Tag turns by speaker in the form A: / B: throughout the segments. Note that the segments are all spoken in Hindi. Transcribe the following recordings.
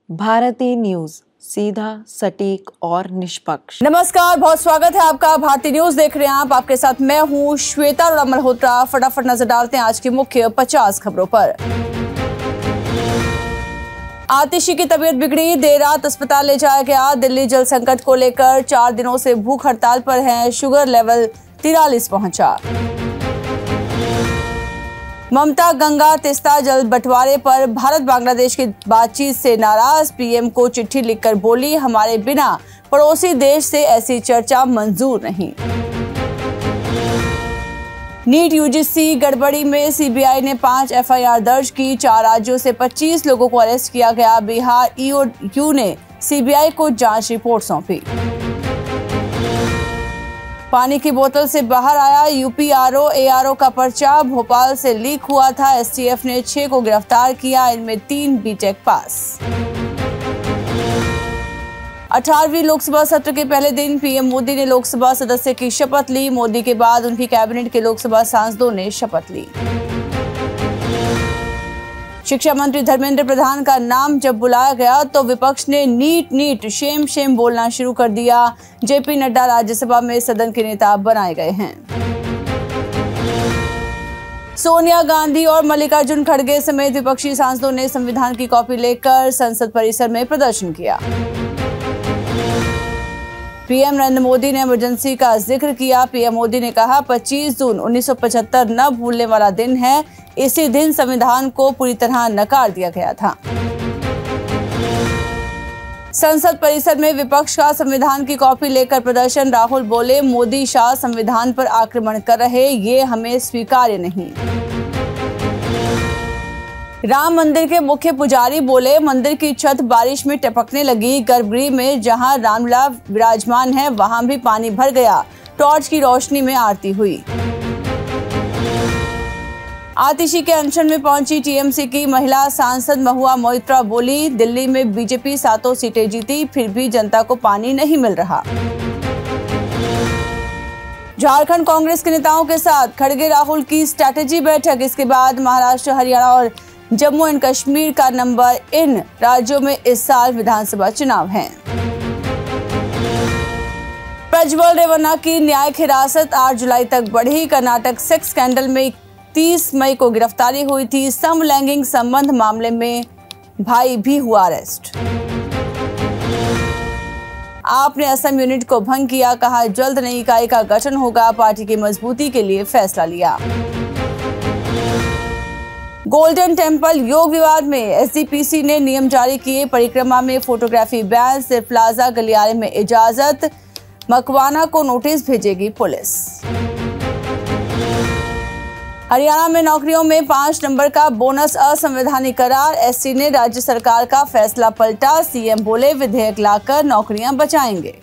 A: भारती न्यूज, सीधा, सटीक और निष्पक्ष।
B: नमस्कार, बहुत स्वागत है आपका। भारती न्यूज देख रहे हैं आप। आपके साथ मैं हूं श्वेता अरोड़ा मल्होत्रा। फटाफट नजर डालते हैं आज की मुख्य 50 खबरों पर। आतिशी की तबीयत बिगड़ी, देर रात अस्पताल ले जाया गया। दिल्ली जल संकट को लेकर 4 दिनों से भूख हड़ताल पर हैं। शुगर लेवल 43 पहुंचा। ममता गंगा तिस्ता जल बंटवारे पर भारत बांग्लादेश की बातचीत से नाराज। पीएम को चिट्ठी लिखकर बोली, हमारे बिना पड़ोसी देश से ऐसी चर्चा मंजूर नहीं। नीट यूजीसी गड़बड़ी में सीबीआई ने 5 एफआईआर दर्ज की। 4 राज्यों से 25 लोगों को अरेस्ट किया गया। बिहार ईओयू ने सीबीआई को जांच रिपोर्ट सौंपी। पानी की बोतल से बाहर आया यूपीआरओ एआरओ का पर्चा। भोपाल से लीक हुआ था। एसटीएफ ने 6 को गिरफ्तार किया। इनमें 3 बीटेक पास। 18वीं लोकसभा सत्र के पहले दिन पीएम मोदी ने लोकसभा सदस्य की शपथ ली। मोदी के बाद उनकी कैबिनेट के लोकसभा सांसदों ने शपथ ली। शिक्षा मंत्री धर्मेंद्र प्रधान का नाम जब बुलाया गया तो विपक्ष ने नीट शेम शेम बोलना शुरू कर दिया। जेपी नड्डा राज्यसभा में सदन के नेता बनाए गए हैं। सोनिया गांधी और मल्लिकार्जुन खड़गे समेत विपक्षी सांसदों ने संविधान की कॉपी लेकर संसद परिसर में प्रदर्शन किया। पीएम नरेंद्र मोदी ने इमरजेंसी का जिक्र किया। पीएम मोदी ने कहा, 25 जून 1975 न भूलने वाला दिन है। इसी दिन संविधान को पूरी तरह नकार दिया गया था। संसद परिसर में विपक्ष का संविधान की कॉपी लेकर प्रदर्शन। राहुल बोले, मोदी शाह संविधान पर आक्रमण कर रहे, ये हमें स्वीकार्य नहीं। राम मंदिर के मुख्य पुजारी बोले, मंदिर की छत बारिश में टपकने लगी। गर्भगृह में जहां रामलला विराजमान है वहां भी पानी भर गया। टॉर्च की रोशनी में आरती हुई। आतिशी के अनशन में पहुंची टीएमसी की महिला सांसद महुआ मोइत्रा बोली, दिल्ली में बीजेपी 7 सीटें जीती, फिर भी जनता को पानी नहीं मिल रहा। झारखंड कांग्रेस के नेताओं के साथ खड़गे राहुल की स्ट्रैटेजी बैठक। इसके बाद महाराष्ट्र, हरियाणा और जम्मू एंड कश्मीर का नंबर। इन राज्यों में इस साल विधानसभा चुनाव हैं। प्रज्वल रेवन्ना की न्यायिक हिरासत 8 जुलाई तक बढ़ी। कर्नाटक सेक्स स्कैंडल में 30 मई को गिरफ्तारी हुई थी। समलैंगिक संबंध मामले में भाई भी हुआ अरेस्ट। आपने असम यूनिट को भंग किया, कहा जल्द नई इकाई का गठन होगा। पार्टी की मजबूती के लिए फैसला लिया। गोल्डन टेम्पल योग विवाद में एसजीपीसी ने नियम जारी किए। परिक्रमा में फोटोग्राफी बैन, सिर्फ प्लाजा गलियारे में इजाजत। मकवाना को नोटिस भेजेगी पुलिस। हरियाणा में नौकरियों में 5 नंबर का बोनस असंवैधानिक करार। एससी ने राज्य सरकार का फैसला पलटा। सीएम बोले, विधेयक लाकर नौकरियां बचाएंगे।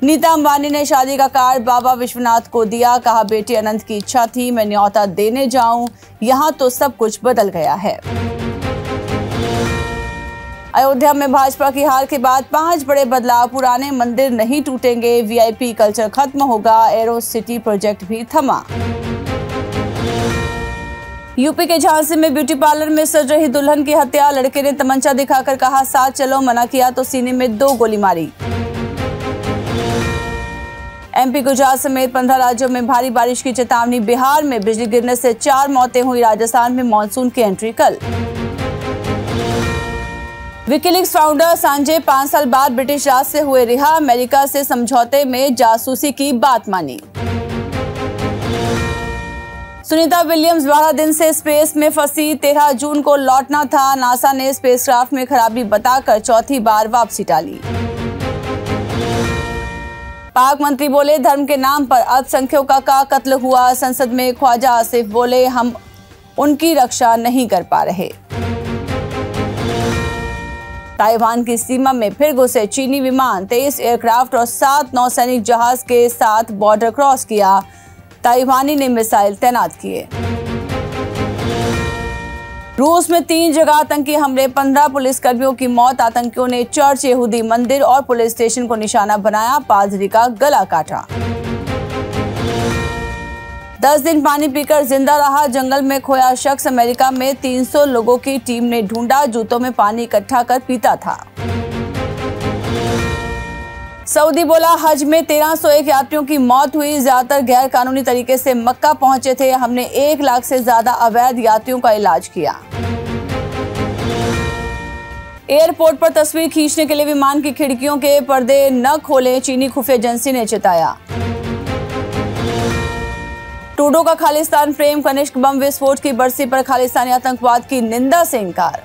B: नीता अंबानी ने शादी का कार्ड बाबा विश्वनाथ को दिया। कहा, बेटी अनंत की इच्छा थी मैं न्योता देने जाऊं, यहां तो सब कुछ बदल गया है। अयोध्या में भाजपा की हार के बाद 5 बड़े बदलाव। पुराने मंदिर नहीं टूटेंगे। वीआईपी कल्चर खत्म होगा। एरो सिटी प्रोजेक्ट भी थमा। यूपी के झांसी में ब्यूटी पार्लर में सज रही दुल्हन की हत्या। लड़के ने तमंचा दिखाकर कहा, साथ चलो, मना किया तो सीने में 2 गोली मारी। एमपी, गुजरात समेत 15 राज्यों में भारी बारिश की चेतावनी। बिहार में बिजली गिरने से 4 मौतें हुई। राजस्थान में मानसून की एंट्री कल। विकीलीक्स फाउंडर सांजे 5 साल बाद ब्रिटिश राज से हुए रिहा। अमेरिका से समझौते में जासूसी की बात मानी। सुनीता विलियम्स 12 दिन से स्पेस में फंसी। 13 जून को लौटना था। नासा ने स्पेसक्राफ्ट में खराबी बताकर चौथी बार वापसी टाली। पाक मंत्री बोले, धर्म के नाम पर अल्पसंख्यकों का कत्ल हुआ। संसद में ख्वाजा आसिफ बोले, हम उनकी रक्षा नहीं कर पा रहे। ताइवान की सीमा में फिर घुसे चीनी विमान। 23 एयरक्राफ्ट और 7 नौसैनिक जहाज के साथ बॉर्डर क्रॉस किया। ताइवानी ने मिसाइल तैनात किए। रूस में 3 जगह आतंकी हमले, 15 पुलिसकर्मियों की मौत। आतंकियों ने चर्च, यहूदी मंदिर और पुलिस स्टेशन को निशाना बनाया। पादरी का गला काटा। 10 दिन पानी पीकर जिंदा रहा, जंगल में खोया शख्स। अमेरिका में 300 लोगों की टीम ने ढूंढा, जूतों में पानी इकट्ठा कर पीता था। सऊदी बोला, हज में 1301 यात्रियों की मौत हुई, ज्यादातर गैर कानूनी तरीके से मक्का पहुंचे थे। हमने 1 लाख से ज्यादा अवैध यात्रियों का इलाज किया। एयरपोर्ट पर तस्वीर खींचने के लिए विमान की खिड़कियों के पर्दे न खोलें, चीनी खुफिया एजेंसी ने चेताया। ट्रूडो का खालिस्तान प्रेम, कनिष्क बम विस्फोट की बरसी पर खालिस्तानी आतंकवाद की निंदा से इंकार।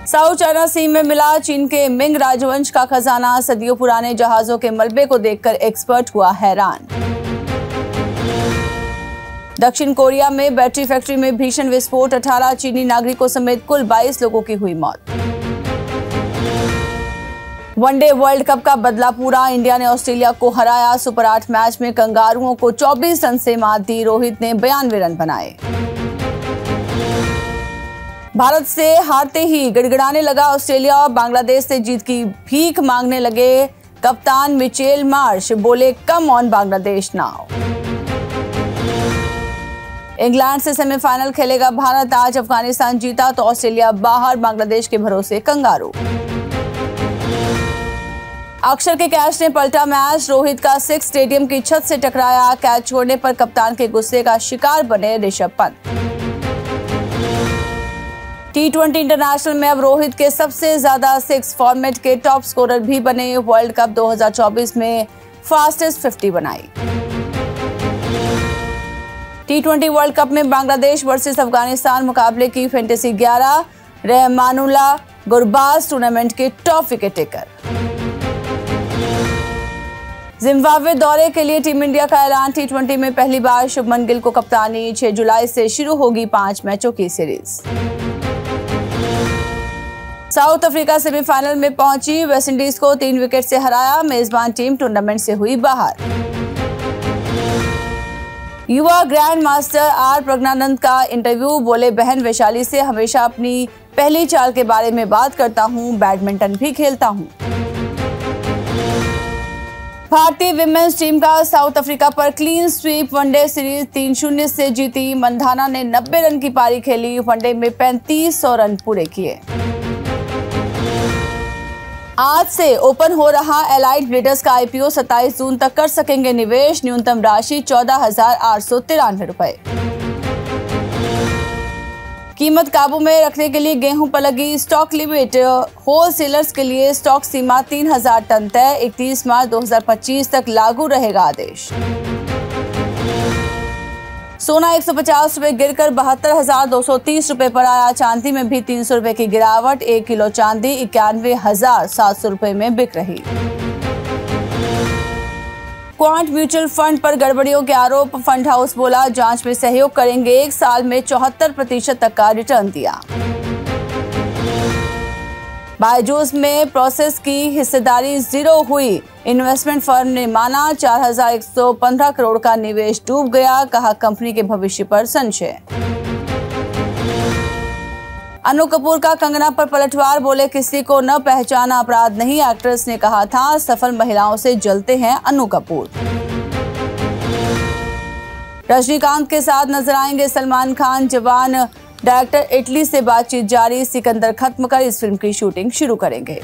B: साउथ चाइना सी में मिला चीन के मिंग राजवंश का खजाना, सदियों पुराने जहाजों के मलबे को देखकर एक्सपर्ट हुआ हैरान। दक्षिण कोरिया में बैटरी फैक्ट्री में भीषण विस्फोट, 18 चीनी नागरिकों समेत कुल 22 लोगों की हुई मौत। वनडे वर्ल्ड कप का बदला पूरा, इंडिया ने ऑस्ट्रेलिया को हराया। सुपर 8 मैच में कंगारुओं को 24 रन से मात दी, रोहित ने 92 रन बनाए। भारत से हारते ही गिड़गिड़ाने लगा ऑस्ट्रेलिया, और बांग्लादेश से जीत की भीख मांगने लगे कप्तान मिचेल मार्श, बोले come on Bangladesh now. England से सेमीफाइनल खेलेगा भारत, आज अफगानिस्तान जीता तो ऑस्ट्रेलिया बाहर, बांग्लादेश के भरोसे कंगारू। अक्षर के कैच ने पलटा मैच, रोहित का 6 स्टेडियम की छत से टकराया, कैच छोड़ने पर कप्तान के गुस्से का शिकार बने ऋषभ पंत। T20 इंटरनेशनल में अब रोहित के सबसे ज्यादा 6 फॉर्मेट के टॉप स्कोरर भी बने, वर्ल्ड कप 2024 में फास्टेस्ट 50 बनाई। T20 वर्ल्ड कप में बांग्लादेश वर्सेस अफगानिस्तान मुकाबले की फैंटेसी 11, रहमानुल्लाह गुरबाज टूर्नामेंट के टॉप विकेट टेकर। जिम्बाब्वे दौरे के लिए टीम इंडिया का ऐलान, T20 में पहली बार शुभमन गिल को कप्तानी, 6 जुलाई से शुरू होगी 5 मैचों की सीरीज। साउथ अफ्रीका सेमीफाइनल में पहुंची, वेस्टइंडीज को 3 विकेट से हराया, मेजबान टीम टूर्नामेंट से हुई बाहर। युवा ग्रैंड मास्टर आर प्रज्ञानंद का इंटरव्यू, बोले बहन वैशाली से हमेशा अपनी पहली चाल के बारे में बात करता हूं, बैडमिंटन भी खेलता हूं। भारतीय विमेंस टीम का साउथ अफ्रीका पर क्लीन स्वीप, वनडे सीरीज 3-0 से जीती। मंधाना ने 90 रन की पारी खेली, वनडे में 3500 रन पूरे किए। आज से ओपन हो रहा एलाइट ब्रीडर्स का IPO, 27 जून तक कर सकेंगे निवेश, न्यूनतम राशि 14,893 रुपए। कीमत काबू में रखने के लिए गेहूं पर लगी स्टॉक लिमिट, होलसेलर्स के लिए स्टॉक सीमा 3000 टन तय, 31 मार्च 2025 तक लागू रहेगा आदेश। सोना 150 रुपए गिरकर 72,230 रुपए पर आया, चांदी में भी 300 रुपए की गिरावट, 1 किलो चांदी 91,700 रुपए में बिक रही। क्वांट म्यूचुअल फंड पर गड़बड़ियों के आरोप, फंड हाउस बोला जांच में सहयोग करेंगे, 1 साल में 74% तक का रिटर्न दिया। बायजूस में प्रोसेस की हिस्सेदारी 0 हुई, इन्वेस्टमेंट फर्म ने माना 4115 करोड़ का निवेश डूब गया, कहा कंपनी के भविष्य पर संशय। अनु कपूर का कंगना पर पलटवार, बोले किसी को न पहचाना अपराध नहीं, एक्ट्रेस ने कहा था सफल महिलाओं से जलते हैं अनु कपूर। रजनीकांत के साथ नजर आएंगे सलमान खान, जवान डायरेक्टर इटली से बातचीत जारी, सिकंदर खत्म कर इस फिल्म की शूटिंग शुरू करेंगे।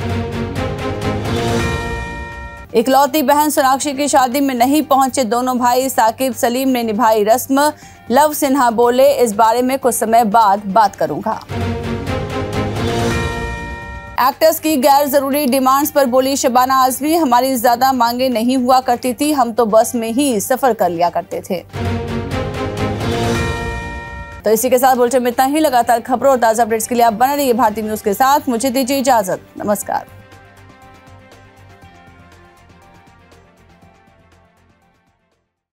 B: इकलौती बहन सोनाक्षी की शादी में नहीं पहुंचे दोनों भाई, साकिब सलीम ने निभाई रस्म, लव सिन्हा बोले इस बारे में कुछ समय बाद बात करूंगा। एक्टर्स की गैर जरूरी डिमांड्स पर बोली शबाना आजमी, हमारी ज्यादा मांगे नहीं हुआ करती थी, हम तो बस में ही सफर कर लिया करते थे। तो इसी के साथ बुलेटिन में इतना ही। लगातार खबरों और ताजा अपडेट्स के लिए आप बने रहिए भारतीय न्यूज के साथ। मुझे दीजिए इजाजत, नमस्कार।